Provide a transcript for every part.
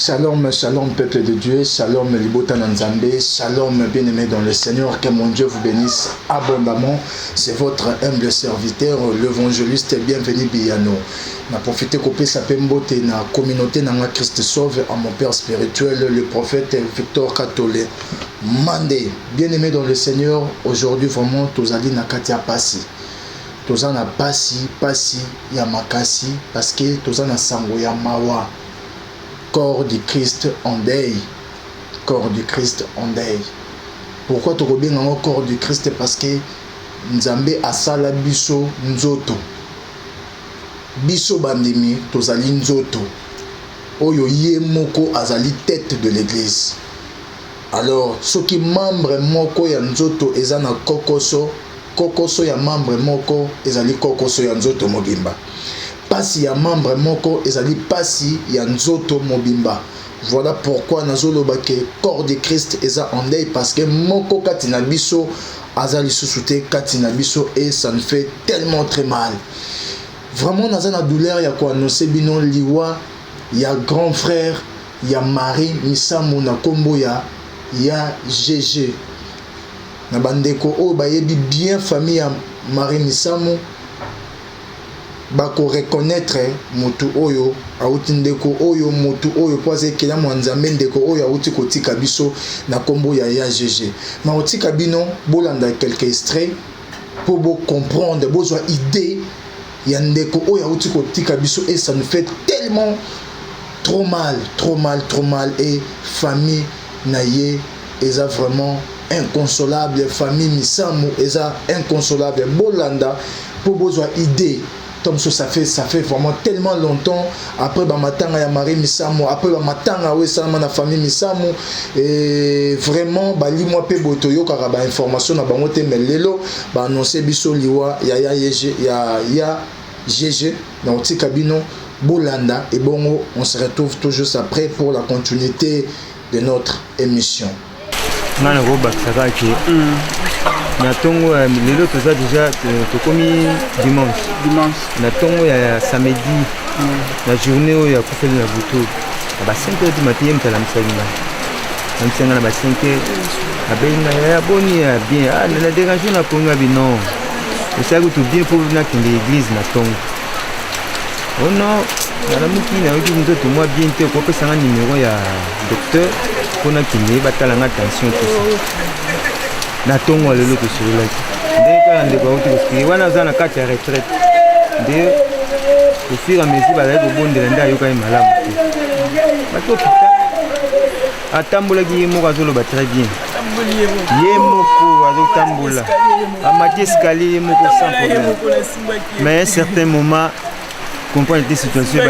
Shalom, shalom peuple de Dieu, shalom Libota Nanzambe, shalom bien-aimé dans le Seigneur, que mon Dieu vous bénisse abondamment. C'est votre humble serviteur, l'évangéliste bienvenu Biyano. Na profité kopé sa pembote na communauté na Christ sauve à mon père spirituel, le prophète Victor Katolé. Mandé, bien-aimé dans le Seigneur, aujourd'hui vraiment tozali na katia pasi. Tozana pasi, ya makasi, parce que tozana sango ya mawa. Corps du Christ en deuil. Corps du Christ en deuil. Pourquoi tu reviens dans le corps du Christ? Parce que Nzambe asala biso nzoto. Biso bandemi tozali nzoto. Oyo ye moko azali tête de l'église. Alors, ceux qui membre moko ya nzoto ezana kokoso, kokoso ya membre moko ezali kokoso ya nzoto mobimba. Pasi ya membre moko ezali pasi ya nzoto mobimba. Voilà pourquoi nazoloba ke corps de Christ eza en deuil, parce que moko katina biso azali susute katina biso, et ça nous fait tellement très mal. Vraiment naza na douleur ya ko annoncer bino liwa ya grand frère ya Marie Misamu na kombo ya GG. Na bandeko o bayebi bien famille ya Marie Misamu bako reconnaître motu oyo auti ndeko oyo motu oyo poise kila mwanzambe ndeko oyo auti kotika biso na kombo ya GG. Na otika bino bolanda quelques extraits pour vous comprendre, besoin idée ya ndeko oyo auti kotika biso, et ça nous fait tellement trop mal, et famille naye eza vraiment inconsolable, famille Misamu eza inconsolable, bolanda pour besoin idée. Comme ça fait vraiment tellement longtemps. Après Bamatanga ya Marie Misamu, après Bamatanga oui ça na famille Misamu, et vraiment bali moi pe botoyo kaka ba information na bango te, mais lelo ba annoncer biso liwa ya GG na otika bino bolanda, et bon on se retrouve toujours après pour la continuité de notre émission. Nana go bakaka ki na tongo lelo toza déjà tokomi dimanche na tongo ya samedi na journée ya kufeli na butu ba 5h du matin mtala msalima na msenga na ba 5h abena ya boni ya bien na déranger na ponga bino ça go tout bien pour na kende église na tongo. Oh non, na muki na yoki nzoto moi bien te ko pesa na numéro ya docteur pona kinde batalanga attention tout ça. Na tongo lelo to sur la. Ndeka ndeko uti ko wana zana kati ya retraite. De au fur et à mesure ba ko bondela nda yoka malamu. Bato pita. Atambola ki mo azolo ba très bien. Ye moko azotambola. Amati escalier moko sans problème. Mais à un certain moment comprendre des situations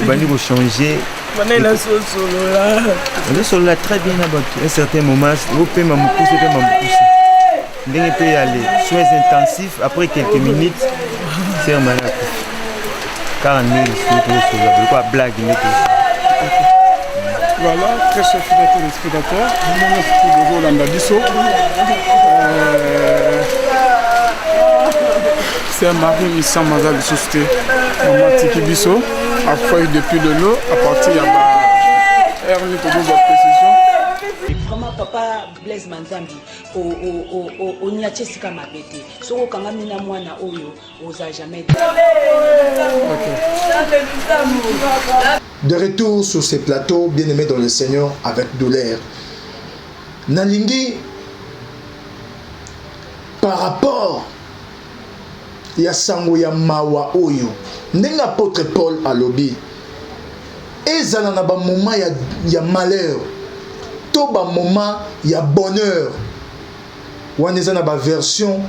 bani ko changer. On est sur la très bien là-bas. À un certain moment, vous pouvez m'amupousser. Vous pouvez aller soins intensifs. Après quelques minutes, c'est un malade. 40 000 sur quoi blague. Voilà, très chers téléspectateurs, nous sommes dans c'est Marie Misamu Maza de Société. On a tiki biso, à feuille depuis de l'eau, à partir de la précision. Vraiment, papa Blaise Manzambi, au Niachesika Mabete, so Kangamina Mwana Oyo, osa jamais. De retour sur ces plateaux, bien-aimés dans le Seigneur, avec douleur. Nalingi, par rapport ya sango ya mawa oyo ndenga apôtre Paul alobi ezala na ba moment ya malheur to ba moment ya bonheur, wana eza na ba version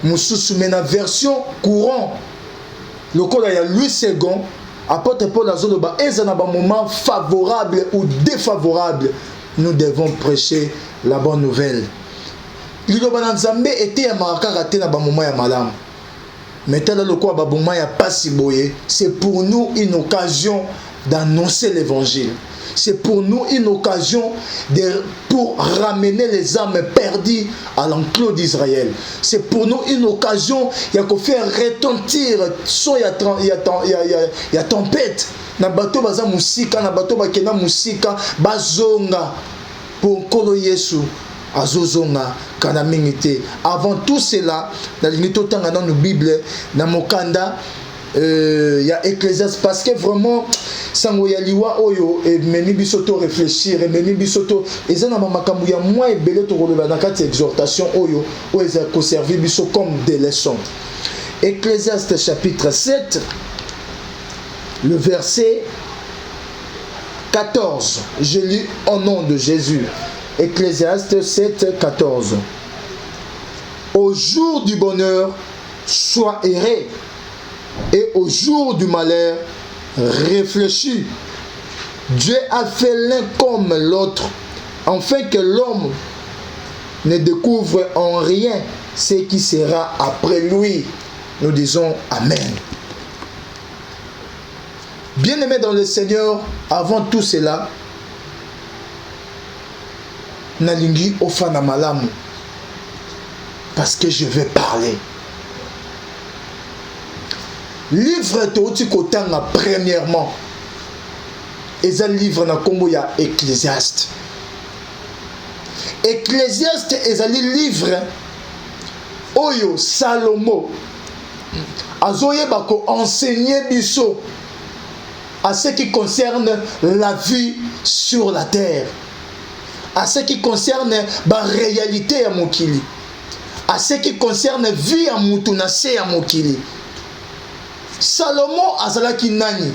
mususu, mais na version courant lokola ya Louis II, apôtre Paul azoloba ezala na ba moment favorable ou défavorable, nous devons prêcher la bonne nouvelle. Liloba na Nzambe était ya makaka te na ba moment ya malamu. Mais tel le quoi ba moment ya pasi boye, c'est pour nous une occasion d'annoncer l'évangile. c'est pour nous une occasion pour ramener les âmes perdues à l'enclos d'Israël. C'est pour nous une occasion de faire retentir son y a tempête. Na bato baza musika, na bato bakena musika, bazonga pour kolo Yesu azozonga kana mingite. Avant tout cela, dans la Bible, dans Mokanda, il y a Ecclésiaste, parce que vraiment sango ya liwa oyo et meni bisoto réfléchir et meni bisoto ezana mamakambu ya moi ebele to koloba na kati exhortation oyo o eza ko servir biso comme des leçons. Ecclésiaste chapitre 7, le verset 14. Je lis au nom de Jésus. Ecclésiaste 7, 14. Au jour du bonheur, sois erré, et au jour du malheur, réfléchis. Dieu a fait l'un comme l'autre, afin que l'homme ne découvre en rien ce qui sera après lui. Nous disons Amen. Bien-aimés dans le Seigneur, avant tout cela, nalingi ofana malamu, parce que je vais parler. Livre Toti Kotanga, premièrement, et un livre na kombo ya Ecclésiaste. Ecclésiaste est un livre oyo Salomo azoye bako enseigner biso à ce qui concerne la vie sur la terre, à ce qui concerne la réalité à Mokili, à ce qui concerne la vie à Moutounase à Mokili. Salomon azalaki nani?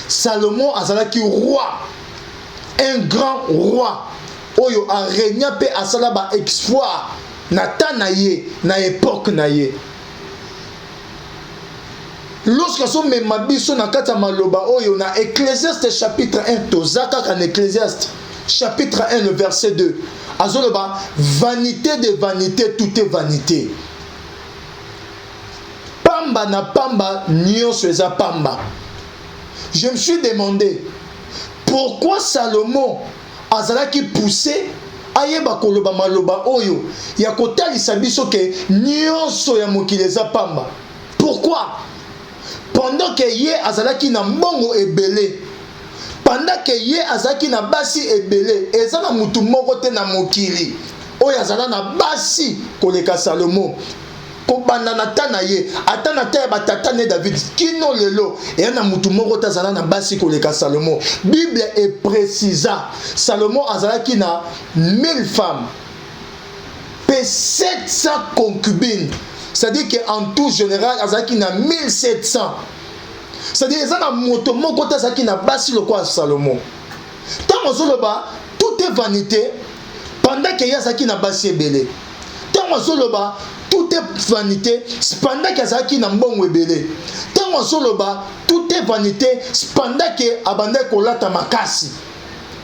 Salomon azalaki roi, un grand roi. Oyo a régné pe asala ba exploit na tanaye na époque naye. Lorsque son memabiso na kata maloba oyo na Ecclésiaste chapitre 1 tozaka kan Ecclésiaste chapitre 1 le verset 2. Azoloba vanité de vanité, tout est vanité. Pamba na pamba nyonso eza pamba. Je me suis demandé pourquoi Salomon azalaki poussé ayeba koloba maloba oyo ya kotalisa biso ke nyonso ya mokili eza pamba. Pourquoi? Pendant que ye azalaki na mbongo ebele, pendant que ye azalaki na basi ebele, eza na mutu moko te na mokili oyo azala na basi koleka Salomon. Kobanda na tana ye atana te batata ne David kino lelo et na mutu moko tazala na basi koleka Salomon. Bible est précisa Salomon azalaki na 1000 femmes et 700 concubines. C'est-à-dire qu'en tout général azalaki na 1700. C'est-à-dire eza na moto moko tazalaki na basi lokwa Salomon. Tant zoloba tout est vanité pendant que yazaki na basi ebele. Tant zoloba tout est vanité, pendant que Azaki n'a mbongo ebele. Tant soloba, tout est vanité, pendant que abandé kolata makasi.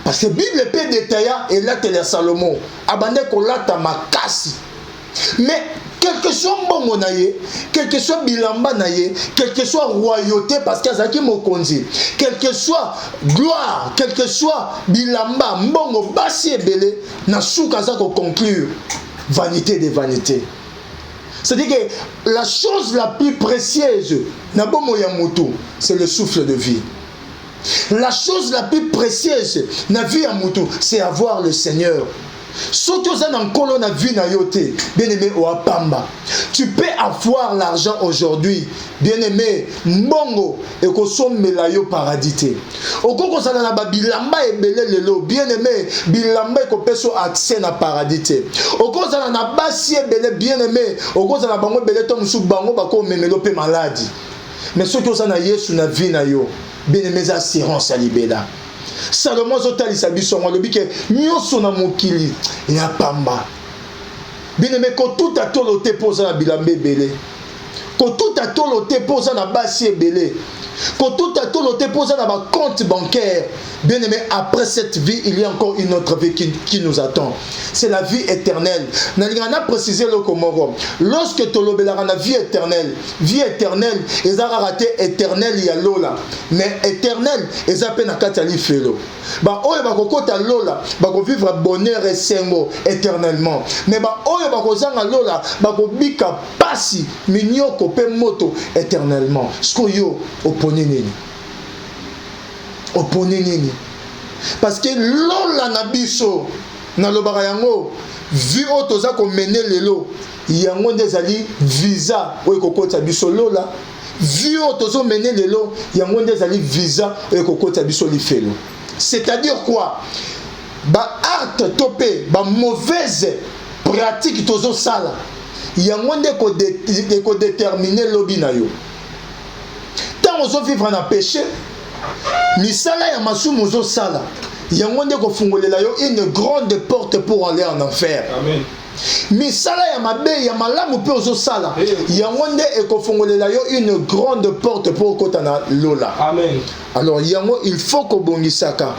Parce que Bible peut détailler et là télé Salomon, abandé kolata makasi. Mais quel que soit mbongo naye, quel que soit bilamba naye, quel que soit royauté parce que Azaki mokonzi, quel que soit gloire, quel que soit bilamba, mbongo basi ebele, na souka za ko conclure vanité des vanités. C'est-à-dire que la chose la plus précieuse, c'est le souffle de vie. La chose la plus précieuse, c'est avoir le Seigneur. Surtout dans colonne vie na yote, bien aimé ou apamba. Tu peux avoir l'argent aujourd'hui, bien aimé, mbongo et ko sommela yo paradité. Oko ko sala na bilamba ebele lelo, bien aimé, bilamba ko peso accès na paradité. Oko sala na basi ebele bien aimé, oko sala bango ebele to musu bango bako memelo pe maladie. Mais surtout ça na Yesu na vie na yo, bien aimé assurance à libéda. Salomon zotali sabiso ngolobi ke nyonso na mokili ya pamba. Bien aimé ko tout a toloté poza na bilambe belé. Quand tout a toloté pour ça na basi ebele. Quand tout a toloté pour ça na ba compte bancaire. Bien aimé, après cette vie, il y a encore une autre vie qui nous attend. C'est la vie éternelle. Nalingana préciser le komoro. Lorsque tolobelara na vie éternelle, ils ont raté éternel ya lola. Mais éternel, ils ont peine à katali felo. Ba oyo ba kokota lola, ba ko vivre bonheur et sengo éternellement. Mais ba oyo ba ko zanga lola, ba ko bika pasi minyoko pe moto éternellement. Skoyo oponi nini? Oponi nini? Parce que lola na biso na lobaka yango vi o toza ko mener lelo yango ndezali visa oyo kokota biso lola vi o tozo mener lelo yango ndezali visa oyo kokota biso lifelo. C'est-à-dire quoi? Ba art topé, ba mauvaise pratique tozo sala. Yango nde ko déterminer lobi na yo. Tant ozo vivre na péché, misala ya masumu ozo sala. Yango nde ko fungolela yo une grande porte pour aller en enfer. Amen. Misala ya mabe ya malamu pe ozo sala. Yango nde ko fungolela yo une grande porte pour kotana lola. Amen. Alors yango il faut ko bongisaka.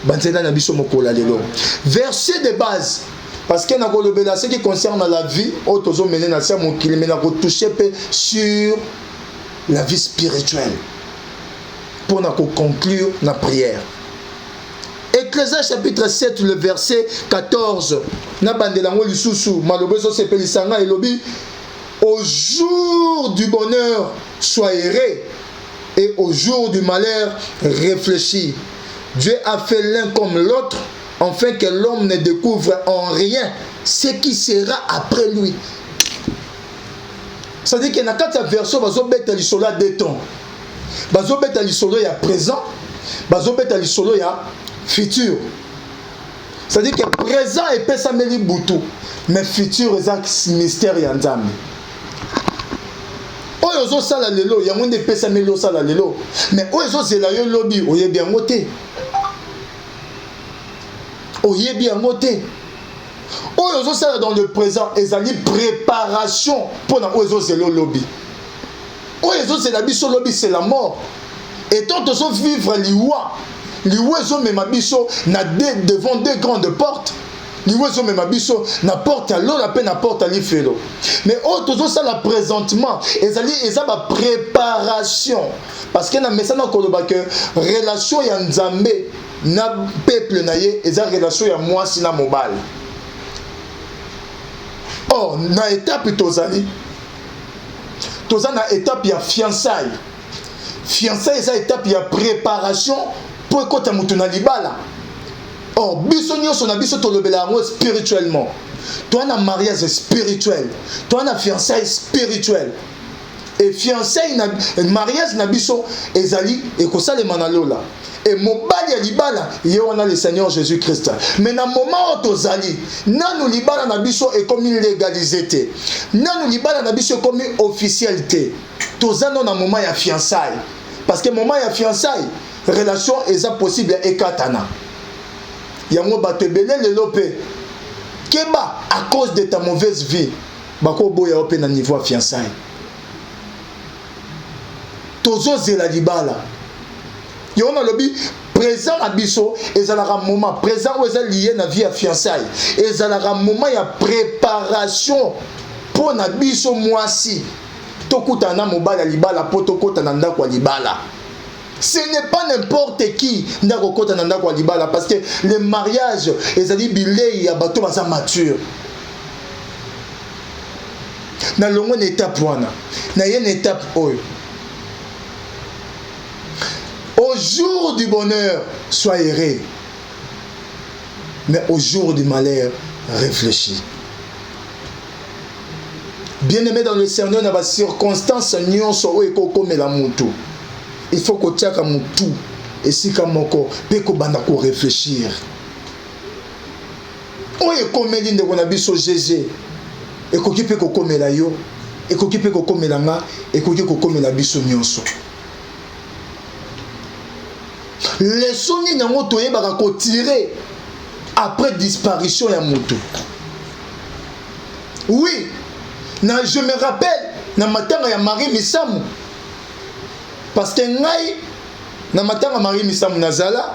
Banzela na biso mokola lelo. Verset de base. Parce que na ce qui concerne la vie, otozo mené na sa mokili mais na ko toucher pe sur la vie spirituelle. Pour na ko conclure na prière. Ecclésiaste chapitre 7, le verset 14. Na bandelango lisusu, malobeso sepelisanga elobi, au jour du bonheur, sois erré, et au jour du malheur, réfléchis. Dieu a fait l'un comme l'autre, afin que l'homme ne découvre en rien ce qui sera après lui. C'est-à-dire que dans cette version, bazo beta lisolo ya deux temps. Bazo beta lisolo ya présent, bazo beta lisolo ya futur. C'est-à-dire que présent est pesameli butu, mais futur est mystère ya nzambe. Oyo zo sala lelo, yango nde pesameli sala lelo, mais oyo zo zela yo lobi oyebi yango te. Oyebi yango te. Oyo zo sala dans le présent, ezali préparation pour na oyo zo zela lobi. Oyo zo zela biso lobi c'est la mort. Et tant que zo vivre liwa liwezo mema biso na devant deux grandes portes. Liwezo mema biso na porte à l'eau la peine na porte à l'ifelo. Mais autres ça la présentement ezali ba préparation parce que na mesana koloba que relation ya nzambe na peuple na ye eza relation ya mwasi na mobali. Oh na étape tozali na étape ya fiançailles. Fiançailles eza étape ya préparation pour écouter mutuna libala. Oh, biso nyonso na biso tolobela yango spirituellement. Toi na mariage spirituel, toi na fiançailles spirituel. Et fiançailles na mariage na biso ezali ekosalema na lola. Et mobali ya libala ye wana le Seigneur Jésus-Christ. Mais na moment où tozali, nanu libala na biso est comme légalisé te. Nanu libala na biso est comme officialité. Tozano na moment ya fiançailles. Parce que moment ya fiançailles relation est possible et katana. Yango batebele lelo pe keba à cause de ta mauvaise vie bako boya ope na niveau fiançailles. Tozo zela libala. Yona lobi présent na biso ezalaka moment présent où ezali lié na vie à fiançailles. Ezalaka moment ya préparation pour na biso mwasi. Tokuta na mobala libala po tokota na ndako libala. Ce n'est pas n'importe qui ndako kota na ndako libala parce que le mariage ezali bilei ya bato baza mature. Na longo na étape wana, na une étape oyo. Au jour du bonheur, sois heureux. Mais au jour du malheur, réfléchis. Bien-aimé dans le Seigneur, dans les circonstances, nyonso eko komela mutu. Il faut que tu aies mutu et si comme moko peko banda ko réfléchir. Oye komeli ndeko na biso Jésus. Ekoki peko komela yo, ekoki peko komela nga, ekoki ko komela biso nyonso. Les soni nango toyebaka ko tirer après disparition ya mutu. Oui, je me rappelle na matanga ya Marie Misamu. Parce que ngai na matanga Marie Misamu nazala,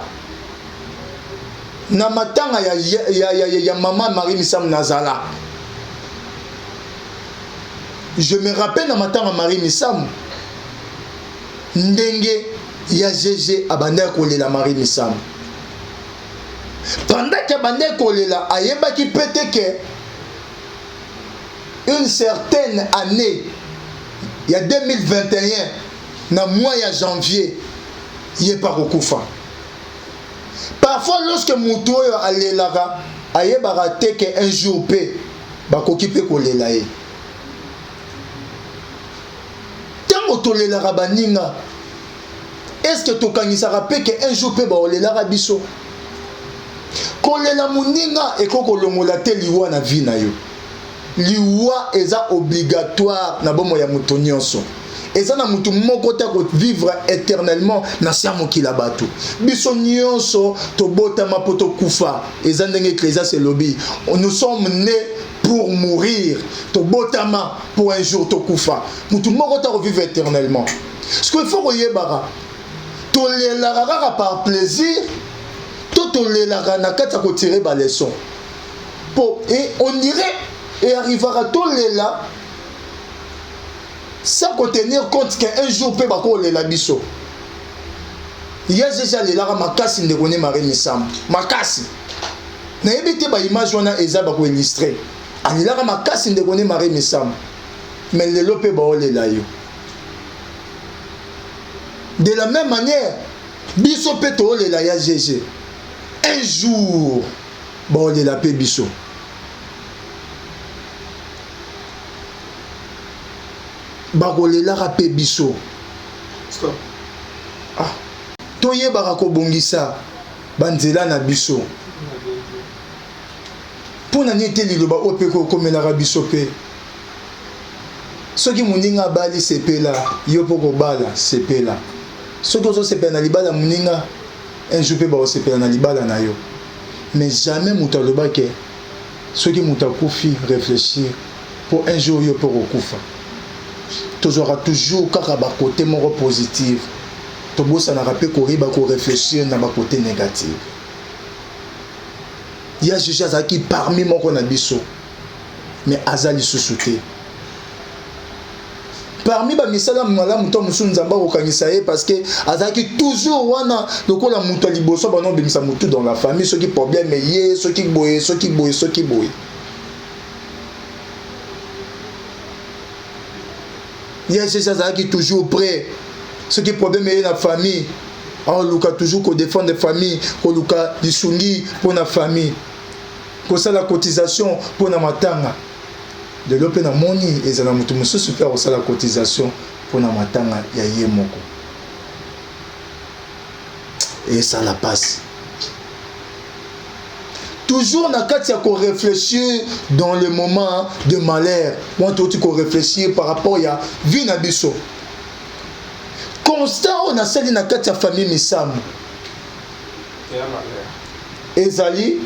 na matanga ya maman Marie Misamu nazala. Je me rappelle na matanga Marie Misamu ndenge ya GG abanda kolela Marie Misamu. Pendant que abanda kolela ayeba ki pete que une certaine année, il y a 2021, dans le mois de janvier, il n'est pas recouvert. Parfois, lorsque Moutou a l'élara, il y a raté qu'un jour, il va s'occuper de l'élara. Tant que tu l'élara, est-ce que tu as rappelé qu'un jour, il va l'élara biso? Quand l'élara mouninga et quand on l'a liwa na vie na yo. Liwa eza obligatoire na bomo ya mutu nyonso. Eza na mutu moko ta ko vivre éternellement na siamo kila batu. Biso nyonso to botama poto kufa. Eza ndenge Ecclésiaste lobi. Nous sommes nés pour mourir. To botama pour un jour to kufa. Mutu moko ta ko vivre éternellement. Ce qu'il faut yebara. To le la par plaisir. To le la na kata ko tirer ba leçon. Et on irait et arrivera tout les là sans tenir compte qu'un jour peut bako les la biso. Il y a déjà les là makasi de connaître Marie Misamu makasi na ebité ba image wana eza bako illustrer ani là makasi de connaître Marie Misamu mais les lope ba les là yo. De la même manière biso peut to les là ya GG un jour ba les la pe biso. Bakolela rapé biso. Stop. Ah. Toye barako bongisa banzela na biso. Pona nete liloba opeko komela biso pe. Soki muninga bali sepela, yo poko bala sepela. Soki ozo sepela na libala muninga, un jour pe ba sepela na libala na yo. Mais jamais mutaloba ke soki mutakufi réfléchir pour un jour yo poko kufa. Tu auras toujours un côté positif. Tu vas réfléchir sur le côté négatif. Il y a des gens qui parmi moi qu'on a biso, mais azali sous-souté. Parmi les misala mala muto musu nzamba okanisa parce que azaki toujours wana lokola muto liboso bano bimisa mutu dans la famille, ceux qui problème yé, ceux qui boye. Il y a ces gens qui sont toujours prêts. Ce qui est problème est la famille. On luka toujours qu'on défend des familles, qu'on luka du sungi pour la famille. Qu'on ça la cotisation pour la matanga. De l'open na moni et ça na mutu musu super au ça la cotisation pour la matanga ya yemoko. Et ça la passe. Toujours na kati ya ko réfléchir dans le moment de malheur. Moi tu ko réfléchir par rapport ya vie na biso. Constant on a sali na kati ya famille Misamu. Ezali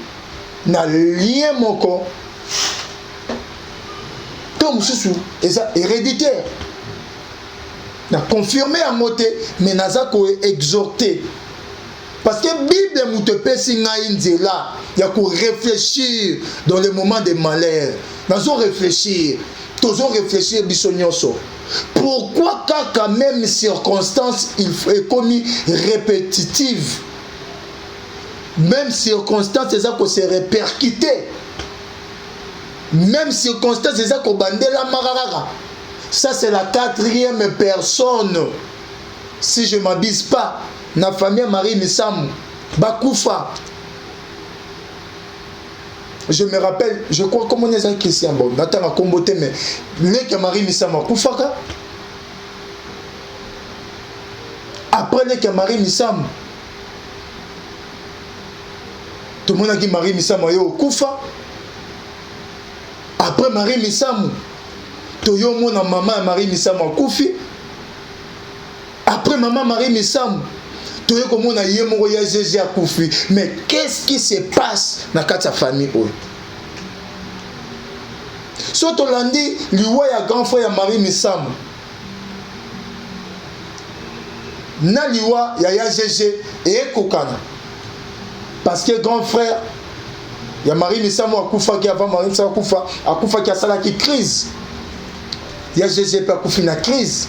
na lien moko. To mususu eza héréditaire. Na confirmé à moté mais naza ko exhorter. Parce que la Bible nous te pèse là, il y a qu'on réfléchir dans les moments de malheur. Nous allons réfléchir, toujours réfléchir bisognoso. Pourquoi quand même circonstance il est commis répétitive, même circonstance c'est ça qu'on s'est répercuté, même circonstance c'est ça qu'on bandait la marara. Ça c'est la 4e personne, si je ne m'abuse pas. Na famille Marie Misamu bakufa. Je me rappelle, je crois comment on est un Christian bon, n'attends à comboter mais les Marie Misamu kufaka. Après les Marie Misamu, tout le monde a dit Marie Misamu yo kufa. Après Marie Misamu, to yo mona maman Marie Misamu kufi. Après maman Marie Misamu mais qu'est-ce qui se passe dans la famille? So tolandi liwa ya grand frère ya Marie Misambo na liwa ya GG et kokana parce que grand frère ya Marie Misambo akufa ki avant Marie Misambo akufa ki asala ki crise ya GG pa akufi na crise.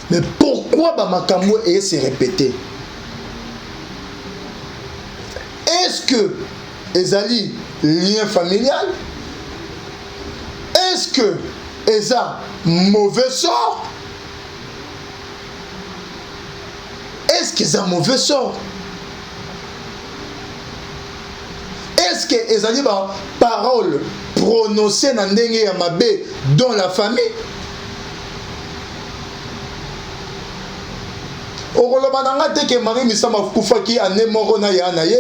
Mais pourquoi ba makambo et se répéter? Est-ce que ezali lien familial? Est-ce que eza mauvais sort? Est-ce que eza mauvais sort? Est-ce que ezali ba parole prononcée na ndenge ya mabe dans la famille? Okoloba nanga te ke Marie Misambo akufaki ane moko na ya na ye.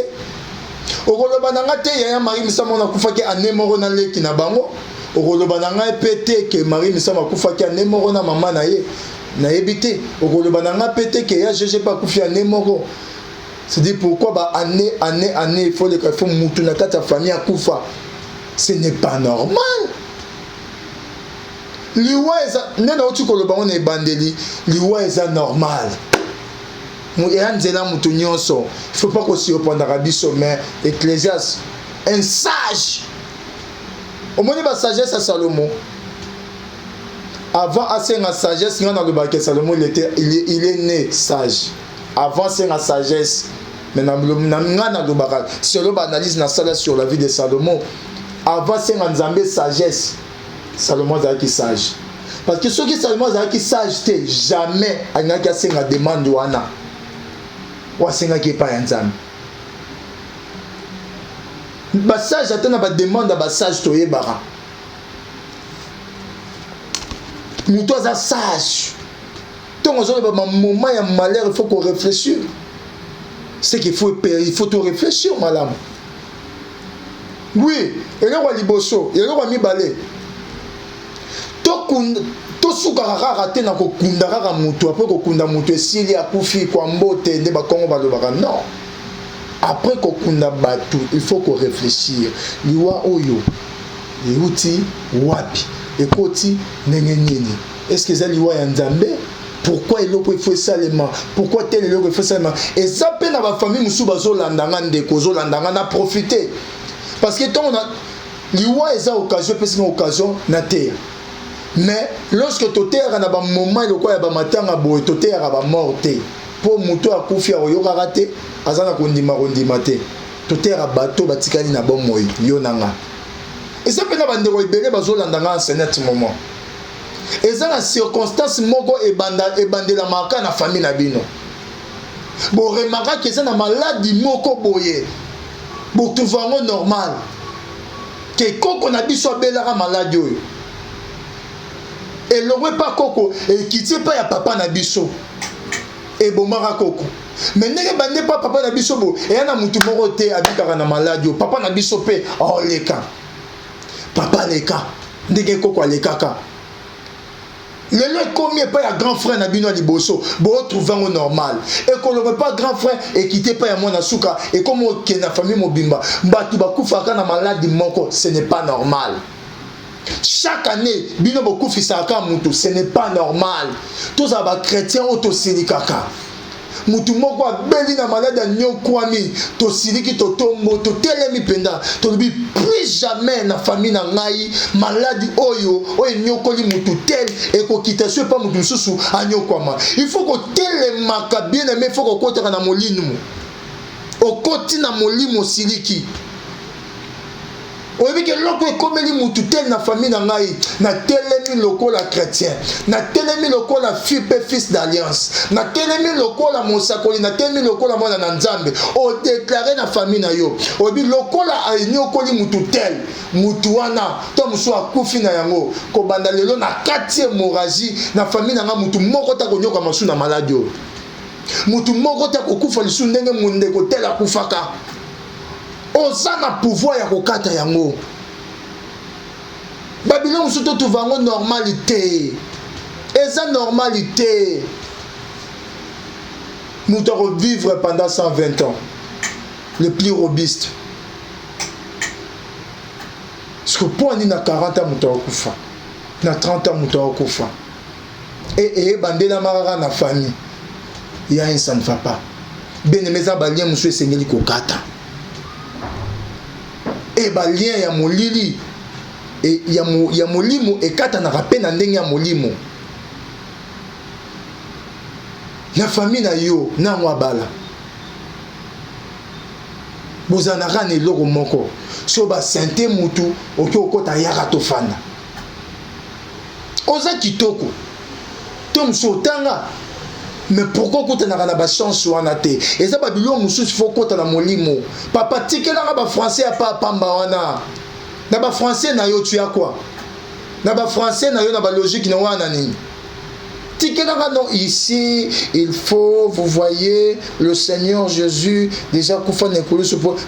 Okoloba nanga te ya Marie Misambo akufaki ane moko na leki na bango. Okoloba nanga pete ke Marie Misambo akufaki ane moko na mama na ye. Na ebite. Okoloba nanga pete ke ya GG pa akufi ane moko. C'est dit pourquoi ba année il faut mutu na kata famille akufa. Ce n'est pas normal. Liwa eza nena otu koloba on e bandeli, liwa eza normal. Il ne faut pas qu'on s'y oppose à Rabiso, mais Ecclésiaste, un sage. Au moins, il y a la sagesse à Salomon. Avant, assez la sagesse, Salomon, il est né sage. Avant, c'est la sagesse. Mais si on analyse sur la vie de Salomon, avant, c'est la sagesse. Salomon est sage. Parce que ceux qui Salomon est sage, jamais il n'y a qu'à la demande de Wana. Wasenga qui pas nzambe basage atana ba demande basage toye bara muto za sage donc on a un moment ya malheur il faut qu'on réfléchisse c'est qu'il faut tout réfléchir madame oui et là wa liboso et là wa mibale to suka raté na kokunda kaka mutu après kokunda mutu esili akufi kwa mbote nde bakongo balobaka non après kokunda batu il faut qu'on réfléchir liwa oyo euti wapi ekoti ndenge nini est-ce que ça liwa ya nzambe pourquoi eloko il faut salement pourquoi tel eloko il faut salement et ça pe na ba famille musu bazolandanga ndeko zolandanga na profiter parce que tant on a liwa eza occasion pesi na occasion na terre. Mais lorsque tu es dans un moment où tu es mort, tu es mort. Pour muto akufi oyoka raté, azana kondima kondimate. Tu es un bateau batikali na bon moy yonanga. Et ça peut na bandero ebele bazolandanga en ce moment. Et ça la circonstance moko ebande la marka na famille na bino. Bo remarka que ça na maladie moko boye. Bo tu vango normal. Que koko na biso belara maladie oyo. Et l'on pas coco et qui tient pas ya papa na biso et bomara coco mais n'est pas papa na biso bo et na mutu moko te abikaka na maladie papa na biso pe oh leka papa leka ndenge coco lekaka le combien pas ya grand frère na bino liboso bo trouver au normal et qu'on ne pas grand frère et quitter pas ya mwana suka et comme que na famille mobimba batu bakufaka na maladie moko ce n'est pas normal. Chaque année, bino beaucoup fisaka mutu, ce n'est pas normal. Tous aba chrétiens auto silikaka. Mutu moko beli na malade nyokwami, to siliki to tombo to telemi penda, to bi plus jamais na famille na ngai maladi oyo nyokoli mutu tel et ko kitaswe pas mutu susu anyokwama. Il faut que telema ka bien aimé, faut ko kotaka na molinu. Okoti na molimo siliki. Oyebi ke loko ekomeli mutu tel na famille na ngai na telemi lokola chrétien na telemi lokola fils d'alliance na telemi lokola mosakoli na telemi lokola mwana na nzambe o déclarer na famille na yo oyebi lokola anyokoli mutu tel mutu wana to musu akufi na yango ko banda lelo na 4e hémorragie na famille na nga mutu moko ta konyoka masu na maladie mutu moko ta kokufa lisu ndenge mundeko tel akufaka oza na pouvoir ya kokata yango Babylone surtout tu vas en normalité et sa normalité nous devons vivre pendant 120 ans le plus robuste ce que pour na 40 ans muto akufa na 30 ans muto akufa et bandela marara na famille il y a un ça ne va pas bien aimé ça balien monsieur sengeli kokata et balien ya molili et ya molimo et kata na rappel na ndenge ya molimo na famille na yo na ngwa bala bozanaka na eloko moko so basente mutu oki okota yaka tofanda oza kitoko to mosu otanga mais pourquoi okotanaka na bachance wana te eza babilo mosusu fo okota na molimo papa tikelaka bafrançais ya pa pamba wana na bafrançais na yo tu ya quoi na bafrançais na yo na balogique na wana nini non, ici, il faut, vous voyez, le Seigneur Jésus, déjà,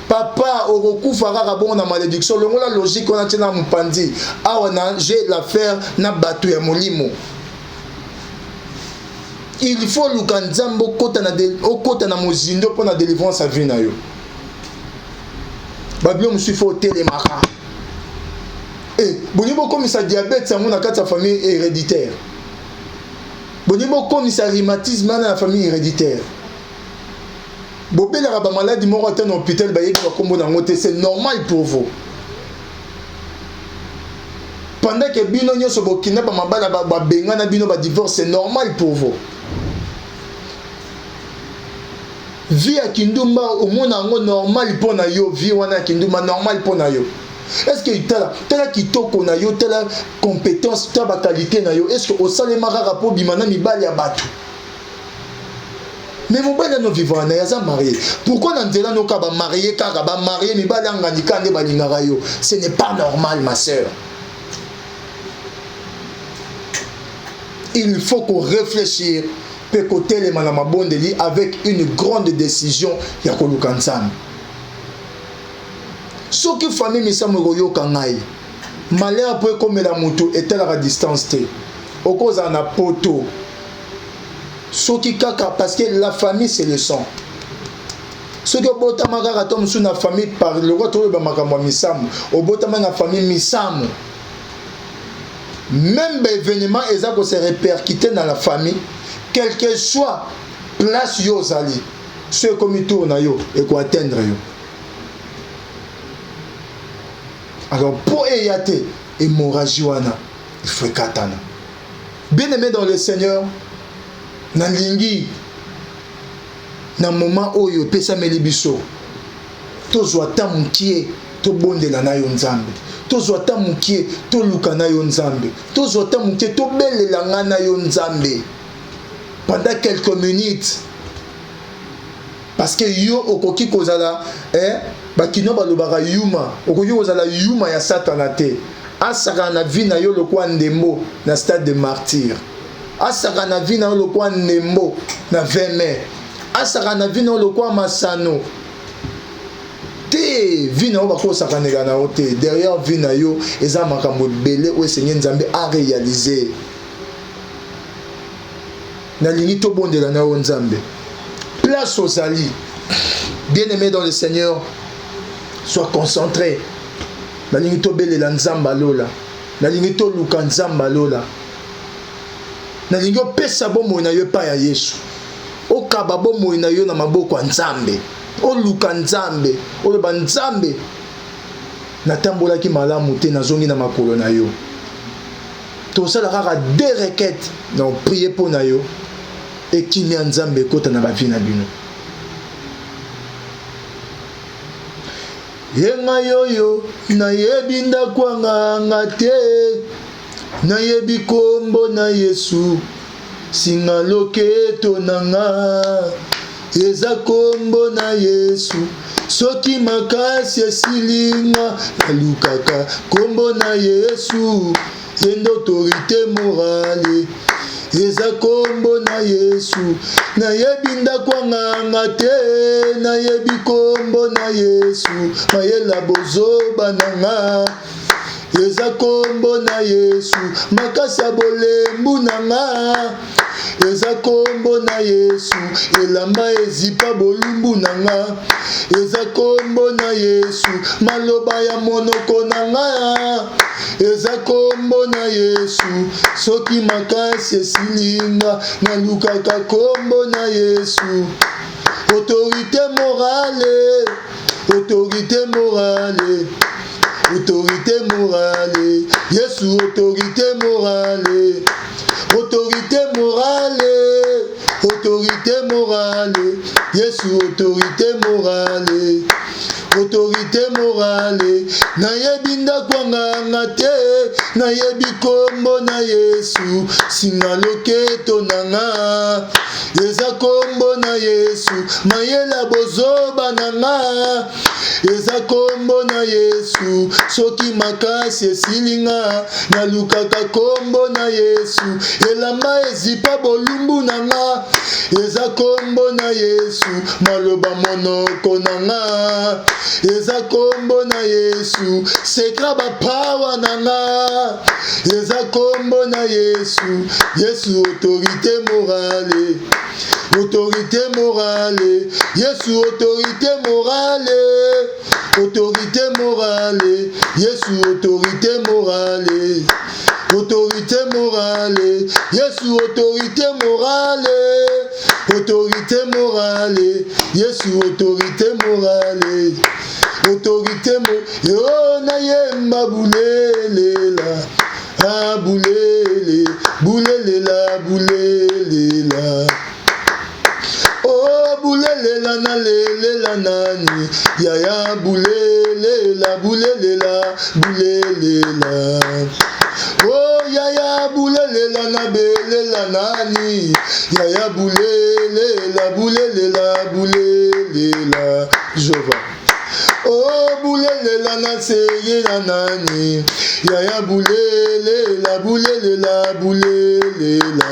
papa, au recouvre bon na malédiction, le mot la logique, on a tenu à Moupandi. Ah, on a, j'ai l'affaire, n'a battu à Molimo. Il faut le Kanzambo, au côté na Mozindo, pour la délivrance à Vinayo. Babylon, monsieur, il faut télémara. Et, bon, il faut comme ça, diabète, ça, mon a sa famille héréditaire. Bonimo comme ça rhumatisme dans la famille héréditaire. Bobé la raba maladie mort à un hôpital baye ko kombo na ngote c'est normal pour vous. Pendant que bino nyoso bokina ba mabala ba benga na bino ba divorce c'est normal pour vous. Vie à Kindumba au monde en normal pour na yo vie wana Kindumba normal pour na yo. Est-ce que tela kitoko na yo tela compétence tela qualité na yo est-ce que au salema rara po bimana mibali ya batu mais mobali no vivant na yaza marié pourquoi na nzela no ka ba marié kaka ba marié mibali ngandika nde balingaka yo ce n'est pas normal ma sœur. Il faut qu'on réfléchisse pe côté les manama bondeli avec une grande décision ya koluka nzambe. Ce qui famille misamo royo kangai malheur peut comme la moto est à la distance té au cause en a poto ce qui kaka parce que la famille c'est le sang ce que botama kaka tom sous na famille par le retour ba makamwa misamo au botama na famille misamo même événement ezako se répercuter dans la famille quel que soit place yo zali ce comme tourne yo et quoi atteindre yo. Alors pour Eyate et Morajiwana, il faut katana. Bien aimé dans le Seigneur, Nalingi, na moment où il pesa melibiso, to zoata mukie, to bonde la na yonzambe, to zoata mukie, to luka na yonzambe, to zoata mukie, to belle la ngana yonzambe. Pendant quelques minutes, parce que yo okoki kozala, bakino balobaka yuma okoki kozala yuma ya satana te asaka na vie na yo lokwa ndembo na stade de martyr asaka na vie na yo lokwa ndembo na 20 mai asaka na vie na yo lokwa masano te vie na yo bakosaka neka na yo te derrière vie na yo eza makambo ebele oyo Seigneur Nzambe a réalisé nalingi tobondela na yo Nzambe place ozali bien aimé dans le Seigneur. Sois concentré. Na lingito bele la nzamba lola. Na lingito luka nzamba lola. Na lingo pesa bomo na yo pa ya Yesu. O kaba bomo na yo na maboko ya Nzambe. O luka Nzambe. O ba Nzambe. Na tambola ki malamu te na zongi na makolo na yo. To sala kaka deux requêtes. Na prier pour na yo. Et qui mi Nzambe kota na ba vie na bino. Yenga yoyo na yebi ndakwanga ngate na yebi kombo na Yesu singa loketo nanga eza kombo na Yesu soki makasi esilinga nalukaka kombo na Yesu ende autorité morale eza kombo na Yesu na yebi ndakwanga te na yebi kombo na Yesu mayela bozoba nanga eza kombo na Yesu makasa bolembu nanga eza kombo na Yesu elamba ezipa bolumbu nanga eza kombo na Yesu maloba ya monoko nanga eza kombo na Yesu soki makasi esilinga nalukaka kombo na Yesu autorité morale autorité morale autorité morale Yesu autorité morale autorité morale autorité morale Yesu autorité morale autorité morale nayebi ndakwanganga te nayebi kombo na Yesu singa loketo nanga eza kombo na Yesu mayela bozoba nanga eza kombo na Yesu soki makasi esilinga nalukaka kombo na Yesu elamba ezipa bolumbu nanga eza kombo na Yesu maloba monoko nanga eza kombo na Yesu sekra bapawa nanga eza kombo na Yesu Yesu autorité morale autorité morale Yesu autorité morale autorité morale Yesu autorité morale autorité morale Yesu autorité morale autorité morale Yesu autorité morale autorité yo na yemba bulelela abulele bulelela bulelela oh bulelela na lelela nani yaya bulelela bulelela bulelela oh yaya bulelela na belela nani yaya bulelela bulelela bulelela Jova oh bulelela na seye na nani yaya bulelela bulelela bulelela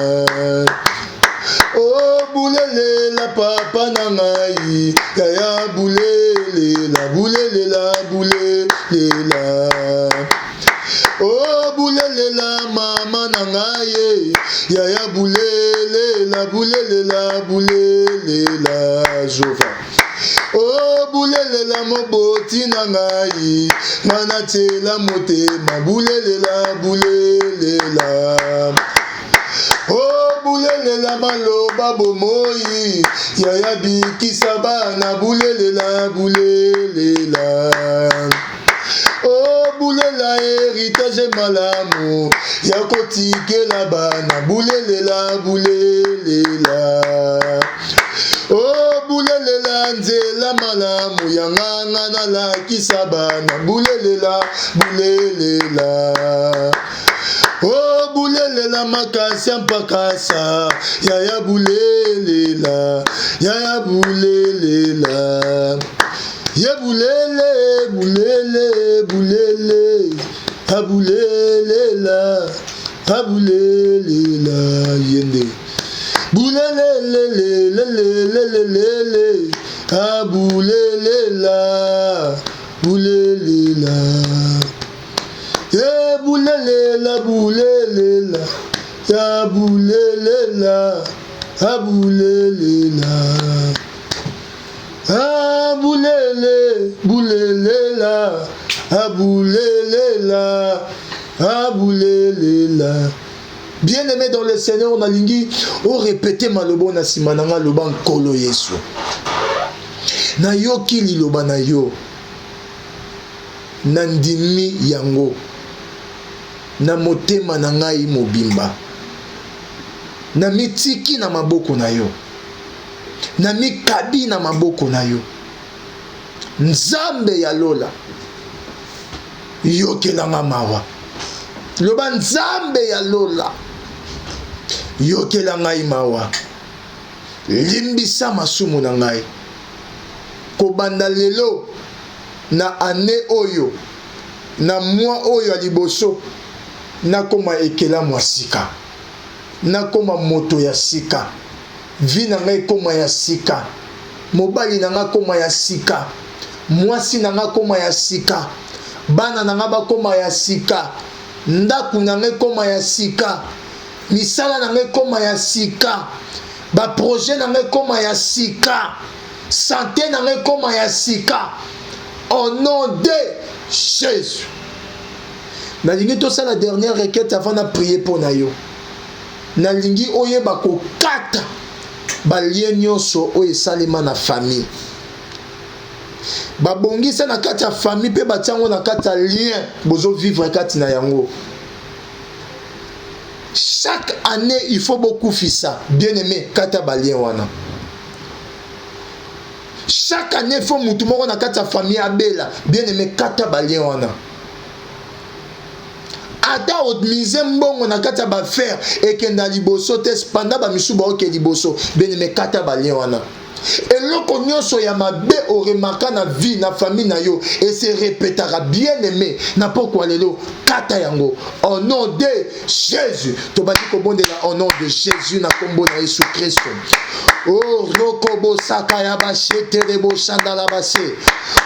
oh bulelela papa na ngai yaya bulelela bulelela bulelela oh bulelela mama na ngai yaya bulelela bulelela bulelela Jova oh bulelela moboti na ngai ngana tela motema bulelela bulelela oh bulelela maloba bomoi yaya bikisa bana bulelela bulelela oh bulela héritage malamu ya kotikela bana bulelela bulelela oh bulelela nzela malamu ya nganga nalakisa bana bulelela bulelela oh bulelela makasi ya mpakasa yaya bulelela yaya bulelela ye bulele bulele bulele abulelela abulelela yende bulelelelelelelelele abulelela bulelela ye bulelela bulelela ya bulelela abulelela abulele bulelela abulelela abulelela. Bien-aimé dans le Seigneur, on a lingi o répéter malobo na simananga loba nkolo Yesu. Na yo kili loba na yo. Na ndimi yango. Na motema na ngai mobimba. Na mitiki na maboko na yo. Na mikabi na maboko na yo. Nzambe ya lola. Yokelanga mawa. Loba nzambe ya lola. Yokelanga imawa. Limbisa masumu na ngai. Kobanda lelo na ane oyo. Na mwa oyo aliboso. Na koma ekela mwasika. Na koma moto ya sika. Vi na ngai koma ya sika. Mobali na ngai koma ya sika. Mwasi na ngai koma ya sika. Bana na ngai bakoma ya sika. Ndaku na ngai koma ya sika. misala na ngai koma ya sika, ba projet na ngai koma ya sika, santé na ngai koma ya sika, au nom de Jésus. Nalingi tosa la dernière requête avant de prier pour nayo. Nalingi oyeba ko kata ba lien nyonso oyo esalema na famille. Babongisa na kati ya famille pe batiango na kati ya lien bozo vivre kati na yango. Chaque année il faut beaucoup faire ça. Bien aimé kati ya ba lien wana. Chaque année il faut mutu moko na kati ya famille abela. Bien aimé kati ya ba lien wana. Ata odmize mbongo na kati ya ba faire ekenda liboso te pendant ba misu ba oke liboso. Bien aimé kati ya ba lien wana. Eloko nyonso ya mabe o remarka na vie na famille na yo et se répétera bien aimé na pokwa lelo kata yango au nom de Jésus. Tobaki ko bondela au nom de Jésus na kombo na Yesu Kristo. Oh rokobo sakaya ba shetere bo shandala base.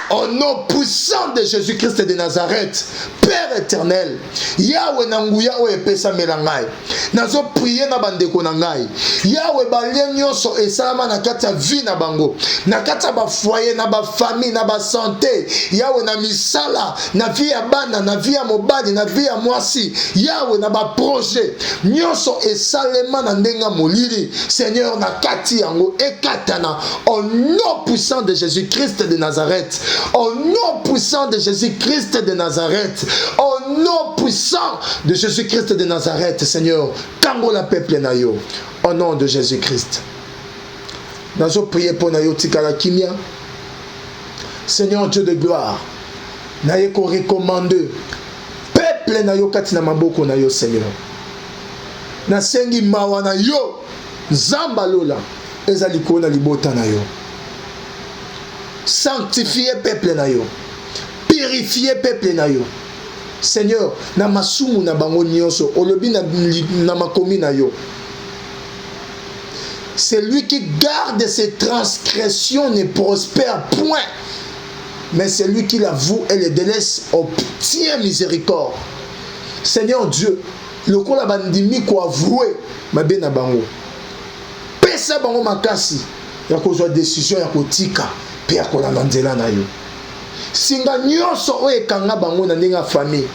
Au nom puissant de Jésus-Christ de Nazareth, Père éternel, Yahweh nanguya o epesa melangai. Nazo prier na bandeko na ngai. Yahweh balien nyonso esalama na kati ya vie na bango. Na kati ya ba foyer, na ba famille, na ba santé. Yahweh na misala, na vie ya bana, na vie ya mobali, na vie ya mwasi. Yahweh na ba projet. Nyonso esalema na ndenga molili. Seigneur na kati yango ekatana au nom puissant de Jésus-Christ de Nazareth. Au nom puissant de Jésus-Christ de Nazareth. Au nom puissant de Jésus-Christ de Nazareth, Seigneur. Kango la peuple na yo. Au nom de Jésus-Christ. Nous allons prier pour Nayo Tikala Kimia. Seigneur Dieu de gloire. Naye ko recommande. Peuple na yo katina maboko na yo, Seigneur. Na sengi mawa na yo. Zamba lola. Ezali kona libota na yo. Sanctifier peuple na yo. Purifier peuple na yo. Seigneur, na masumu na bango nyonso, olobi na makomi na yo. Celui qui garde ses transgressions ne prospère point. Mais celui qui l'avoue et les délaisse obtient miséricorde. Seigneur Dieu, le ko la bandimi ko avouer ma bena bango. Pesa bango makasi ya kozwa décision ya kotika pe ya kolanda nzela na yo. Singa nyonso oyo ekanga bango na ndenge ya famille.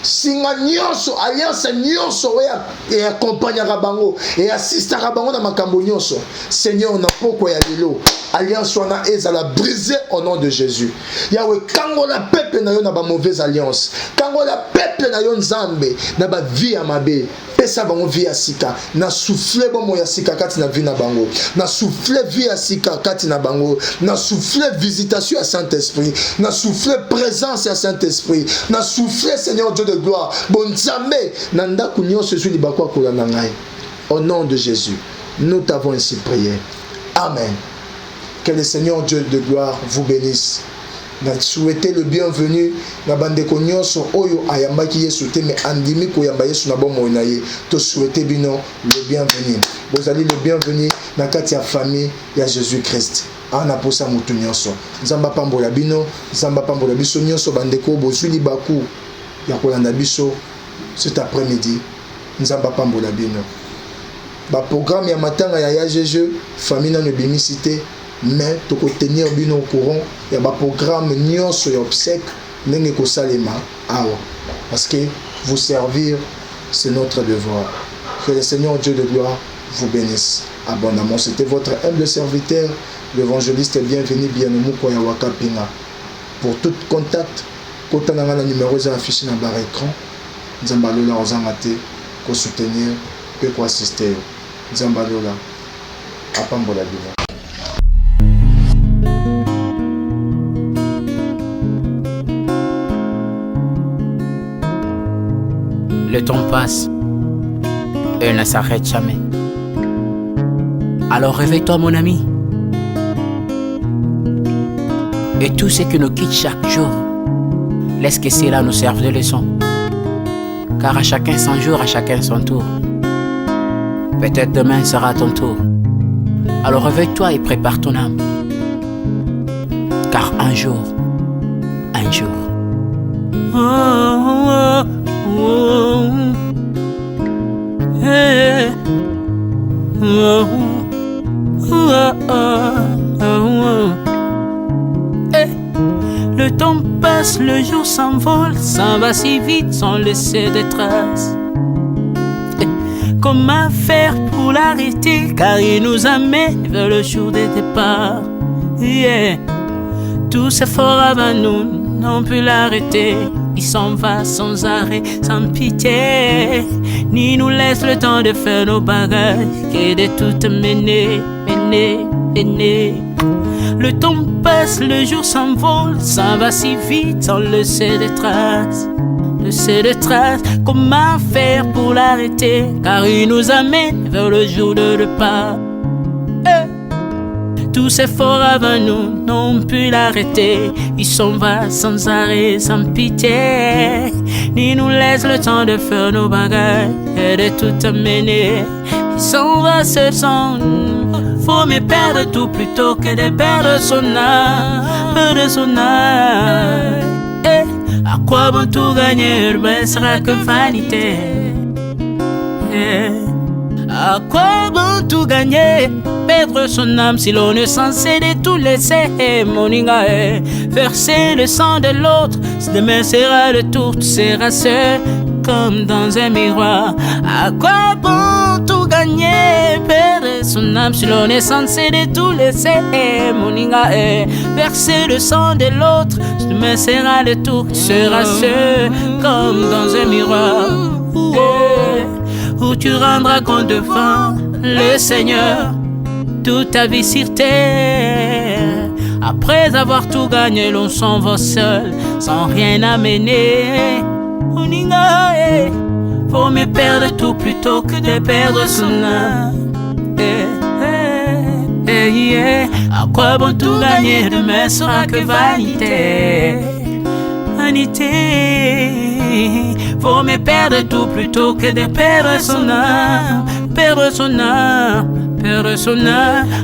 Singa nyonso alliance nyonso oyo accompagnera bango et assistera bango na makambo nyonso. Seigneur na poko ya lelo alliance wana ezala brisée au nom de Jésus. Yahweh kango la peuple na yo na ba mauvaise alliance. Kango la peuple na yo nzambe na ba vie ya mabe. Pesa bango vie ya sika. Na souffle bomo ya sika kati na vie na bango. Na souffle vie ya sika kati na bango. Na souffle visitation à Saint-Esprit. Na souffle présence à Saint-Esprit. Na souffle Seigneur Dieu de gloire. Bon nzambe na ndaku nyonso ezwi libakwa kolanda ngai. Au nom de Jésus, nous t'avons ainsi prié. Amen. Que le Seigneur Dieu de gloire vous bénisse. Na souhaiter le bienvenu na bandeko nyonso oyo ayambaki Yesu te mais andimi ko yamba Yesu na bomo na ye to souhaiter bino le bienvenu. Vous allez le bienvenu na kati ya famille ya Jésus-Christ. Ana posa mutu nyonso. Nzamba pambola bino, nzamba pambola biso nyonso bandeko bozwi libaku ya kolanda biso cet après-midi. Nzamba pambola bino. Ba programme ya matanga ya YGG famille na bimisité. Mais tu peux tenir bien au courant. Il y a un programme nyonso et obsèque n'enge ko salema awa parce que vous servir c'est notre devoir. Que le Seigneur Dieu de gloire vous bénisse abondamment. C'était votre humble serviteur l'évangéliste bienvenu Bianomou Koya Wakapinga. Pour tout contact kotananga na numéro affiché na barre écran nzambalola ozangate ko soutenir pe ko assister nzambalola apambola bino. Le temps passe et ne s'arrête jamais. Alors réveille-toi mon ami. Et tout ce qui nous quitte chaque jour, laisse que cela nous serve de leçon. Car à chacun son jour, à chacun son tour. Peut-être demain sera ton tour. Alors réveille-toi et prépare ton âme. Car un jour. Le temps passe, le jour s'envole, s'en va si vite sans laisser de traces. Comment faire pour l'arrêter, car il nous amène vers le jour de départ. Tous efforts avant nous n'ont pu l'arrêter. Il s'en va sans arrêt, sans pitié, ni nous laisse le temps de faire nos bagages, et de tout mener. Le temps passe, le jour s'envole, s'en va si vite sans laisser de traces. Comment faire pour l'arrêter, car il nous amène vers le jour de départ. Tous ces efforts avant nous n'ont pu l'arrêter. Il s'en va sans arrêt, sans pitié, ni nous laisse le temps de faire nos bagages et de tout amener. Il s'en va seul sans nous. Faut me perdre tout plutôt que de perdre son âme, À quoi bon tout gagner, ben sera que vanité. À quoi bon tout gagner, perdre son âme si l'on est censé de tout laisser. Moninga, verser le sang de l'autre, demain sera le tour, tu seras seul comme dans un miroir. À quoi bon tout gagner, perdre son âme si l'on est censé de tout laisser. Moninga, verser le sang de l'autre, demain sera le tour, tu seras seul comme dans un miroir. Où tu rendras compte devant le Seigneur toute ta vie sur terre. Après avoir tout gagné, l'on s'en va seul, sans rien amener. Moninga, faut me perdre tout plutôt que de perdre son âme. À quoi bon tout gagner, demain sera que vanité. Faut me perdre tout plutôt que de perdre son âme.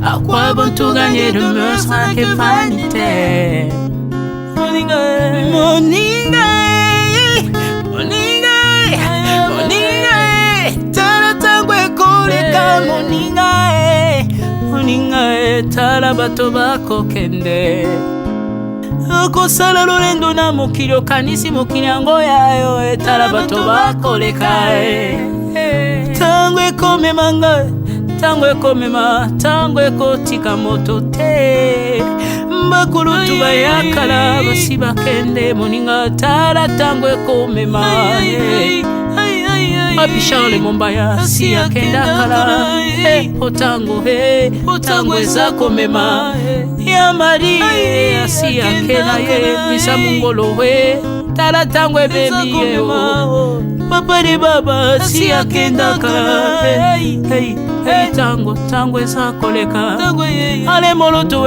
À quoi bon tout gagner, demain sera que vanité. Moninga, tala tangwe koleka. Moninga, tala bato bako kende. Kosala lolendo na mokili okanisi mokili yango yayo, tala bato bakoleka. Tango ekomema ngai, tango ekomema, tango ekotika moto te. Bakulutu bayakala basi bakende. Moninga, tala tango ekomema. Papi Charles Mombaya si akenda kala. Otango eza komema. Ya Marie si akenda misa mungolo tala tango ebebi papa de baba si akenda kala. Tango eza koleka. Ale moloto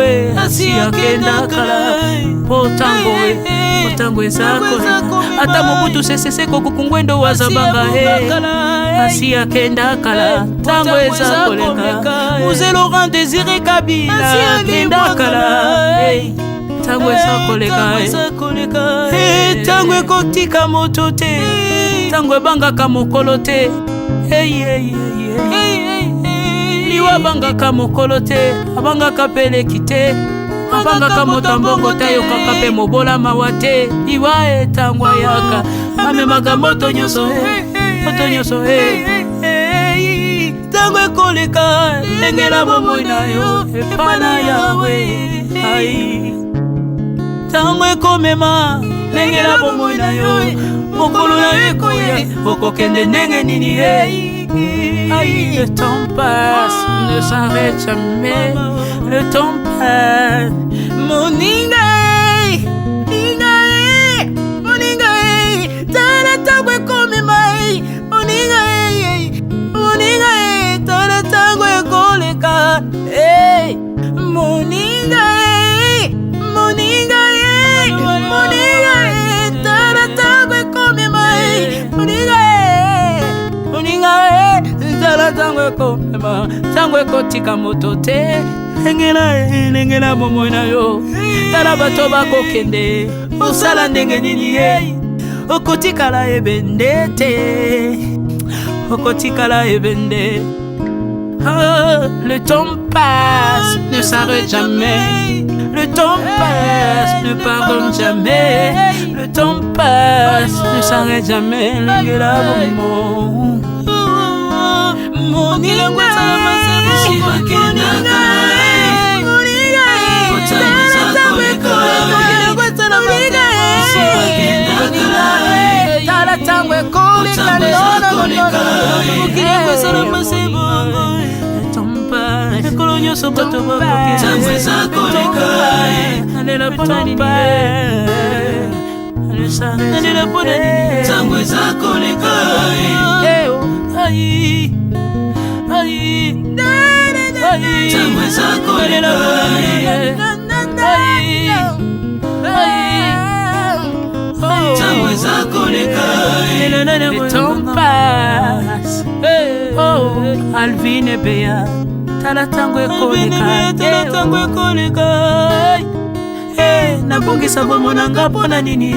si akenda kala. Tango eza koleka. Ata mobutu sesese kokukungwendo wazabanga asi akenda kala. Tango eza koleka. Muse Laurent Désiré Kabila akenda kala. Tango eza koleka. Tango ekotika moto te, tango ebangaka mokolo te. Liwa bangaka mokolo te, abangaka peleki te. Abangaka motambongo te, yokaka pe mobola mawa te. Liwa tango ayaka amemaka moto nyonso tango ekoleka. Engela bomoi na yo epana yawe. Tango ekomema, engela bomoi na yo mokolo na yo ekoya, okokende ndenge nini. Le temps passe, ne s'arrête jamais. Le temps passe. Moninga, tala tango ekomema. Moninga, tala tango ekoleka. Moninga, tala tango ekomema. Moninga, tala tango ekomema. Tango ekotika moto te. Engela bomoi na yo, tala bato bakokende. Osala ndenge nini okotikala ebende te. okotikala ebende. Le temps passe, ne s'arrête jamais. Le temps passe, ne pardonne jamais. Le temps passe, ne s'arrête jamais. Lingela bomo. Moni lengwa salama sebu wakenaka. Otama zako lingwa salama sebu wakenaka. Tala tangwe kolika lingwa salama sebu. Kolonyo sobato baboke tangwe zako lekae nalela pona nini nalela pona nini tangwe zako lekae ai ai tangwe zako lekae ai tangwe zako lekae le temps passe. Oh Alvine Bea tala tangwe koleka nabongisa bomona nga pona nini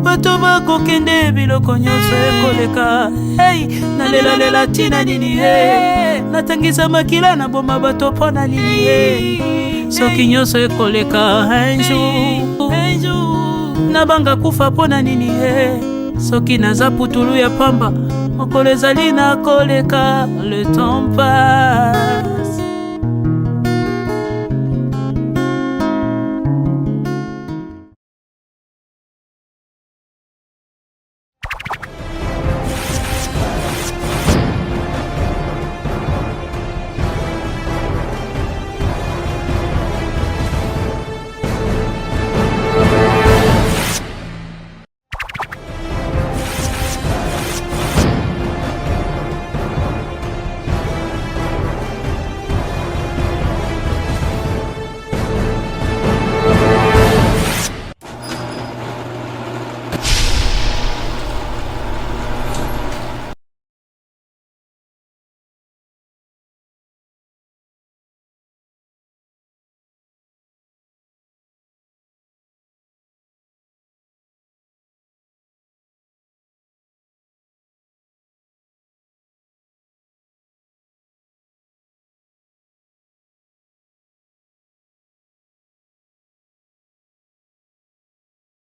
bato bakokende biloko nyonso ekoleka nalelalela tina nini natangisa makila na boma bato pona nini soki nyonso ekoleka un jour nabanga kufa pona nini soki naza putulu ya pamba mokolo ezali na koleka. Le temps passe.